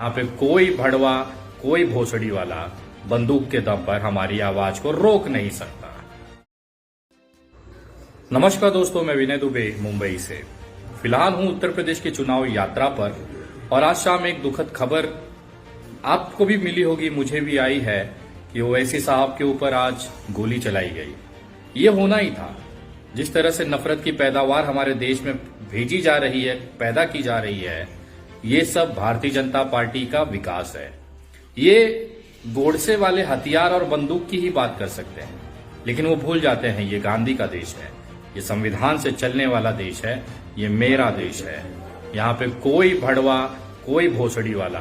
यहाँ पे कोई भड़वा, कोई भोसड़ी वाला बंदूक के दम पर हमारी आवाज को रोक नहीं सकता। नमस्कार दोस्तों, मैं विनय दुबे मुंबई से फिलहाल हूं उत्तर प्रदेश की चुनाव यात्रा पर और आज शाम एक दुखद खबर आपको भी मिली होगी, मुझे भी आई है कि ओवैसी साहब के ऊपर आज गोली चलाई गई। ये होना ही था। जिस तरह से नफरत की पैदावार हमारे देश में भेजी जा रही है, पैदा की जा रही है, ये सब भारतीय जनता पार्टी का विकास है। ये गोडसे वाले हथियार और बंदूक की ही बात कर सकते हैं, लेकिन वो भूल जाते हैं ये गांधी का देश है, ये संविधान से चलने वाला देश है, ये मेरा देश है। यहाँ पे कोई भड़वा, कोई भोसड़ी वाला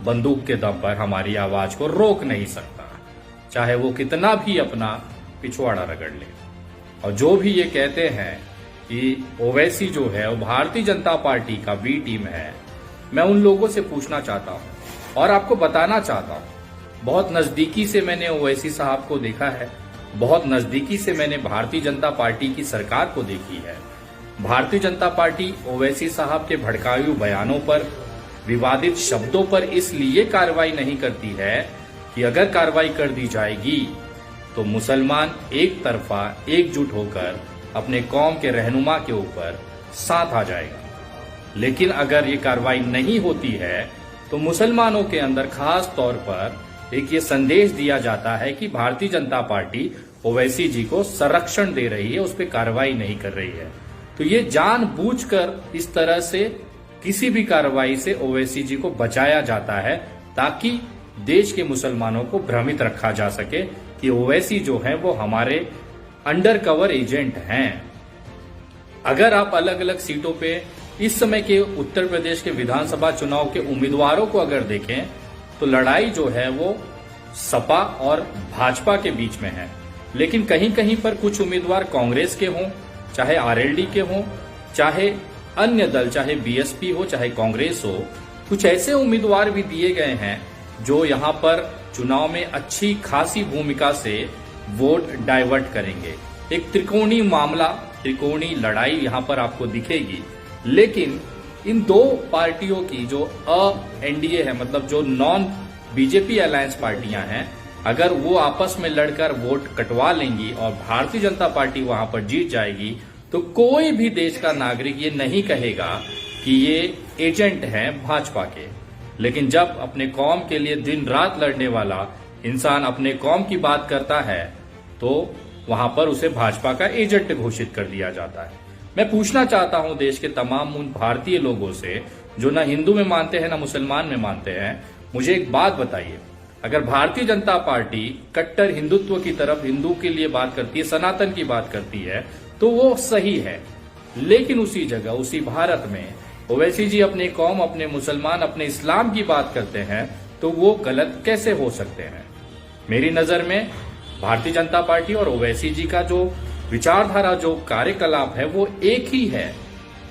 बंदूक के दम पर हमारी आवाज को रोक नहीं सकता, चाहे वो कितना भी अपना पिछवाड़ा रगड़ ले। और जो भी ये कहते हैं कि ओवैसी जो है वो भारतीय जनता पार्टी का बी टीम है, मैं उन लोगों से पूछना चाहता हूं और आपको बताना चाहता हूं, बहुत नजदीकी से मैंने ओवैसी साहब को देखा है, बहुत नजदीकी से मैंने भारतीय जनता पार्टी की सरकार को देखी है। भारतीय जनता पार्टी ओवैसी साहब के भड़काऊ बयानों पर, विवादित शब्दों पर इसलिए कार्रवाई नहीं करती है कि अगर कार्रवाई कर दी जाएगी तो मुसलमान एक तरफा एकजुट होकर अपने कौम के रहनुमा के ऊपर साथ आ जाएगा। लेकिन अगर ये कार्रवाई नहीं होती है तो मुसलमानों के अंदर खास तौर पर एक ये संदेश दिया जाता है कि भारतीय जनता पार्टी ओवैसी जी को संरक्षण दे रही है, उस पर कार्रवाई नहीं कर रही है। तो ये जानबूझकर इस तरह से किसी भी कार्रवाई से ओवैसी जी को बचाया जाता है ताकि देश के मुसलमानों को भ्रमित रखा जा सके कि ओवैसी जो है वो हमारे अंडर कवर एजेंट हैं। अगर आप अलग अलग सीटों पे इस समय के उत्तर प्रदेश के विधानसभा चुनाव के उम्मीदवारों को अगर देखें तो लड़ाई जो है वो सपा और भाजपा के बीच में है। लेकिन कहीं कहीं पर कुछ उम्मीदवार कांग्रेस के हों, चाहे आरएलडी के हों, चाहे अन्य दल, चाहे बीएसपी हो, चाहे कांग्रेस हो, कुछ ऐसे उम्मीदवार भी दिए गए हैं जो यहाँ पर चुनाव में अच्छी खासी भूमिका से वोट डाइवर्ट करेंगे। एक त्रिकोणीय मामला, त्रिकोणीय लड़ाई यहाँ पर आपको दिखेगी। लेकिन इन दो पार्टियों की जो एनडीए है, मतलब जो नॉन बीजेपी अलायंस पार्टियां हैं, अगर वो आपस में लड़कर वोट कटवा लेंगी और भारतीय जनता पार्टी वहां पर जीत जाएगी तो कोई भी देश का नागरिक ये नहीं कहेगा कि ये एजेंट हैं भाजपा के। लेकिन जब अपने कौम के लिए दिन रात लड़ने वाला इंसान अपने कौम की बात करता है तो वहां पर उसे भाजपा का एजेंट घोषित कर दिया जाता है। मैं पूछना चाहता हूं देश के तमाम उन भारतीय लोगों से जो ना हिंदू में मानते हैं ना मुसलमान में मानते हैं, मुझे एक बात बताइए, अगर भारतीय जनता पार्टी कट्टर हिंदुत्व की तरफ, हिंदू के लिए बात करती है, सनातन की बात करती है, तो वो सही है। लेकिन उसी जगह, उसी भारत में ओवैसी जी अपनी कौम, अपने मुसलमान, अपने इस्लाम की बात करते हैं तो वो गलत कैसे हो सकते हैं? मेरी नजर में भारतीय जनता पार्टी और ओवैसी जी का जो विचारधारा, जो कार्यकलाप है वो एक ही है।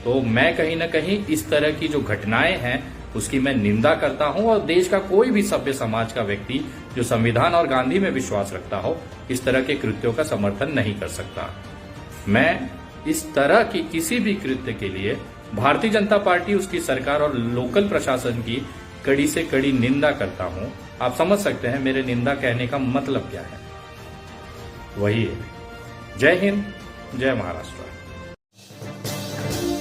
तो मैं कहीं ना कहीं इस तरह की जो घटनाएं हैं उसकी मैं निंदा करता हूं और देश का कोई भी सभ्य समाज का व्यक्ति जो संविधान और गांधी में विश्वास रखता हो इस तरह के कृत्यों का समर्थन नहीं कर सकता। मैं इस तरह की किसी भी कृत्य के लिए भारतीय जनता पार्टी, उसकी सरकार और लोकल प्रशासन की कड़ी से कड़ी निंदा करता हूं। आप समझ सकते हैं मेरे निंदा कहने का मतलब क्या है, वही है। जय हिंद, जय महाराष्ट्र।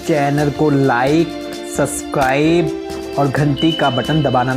चैनल को लाइक, सब्सक्राइब और घंटी का बटन दबाना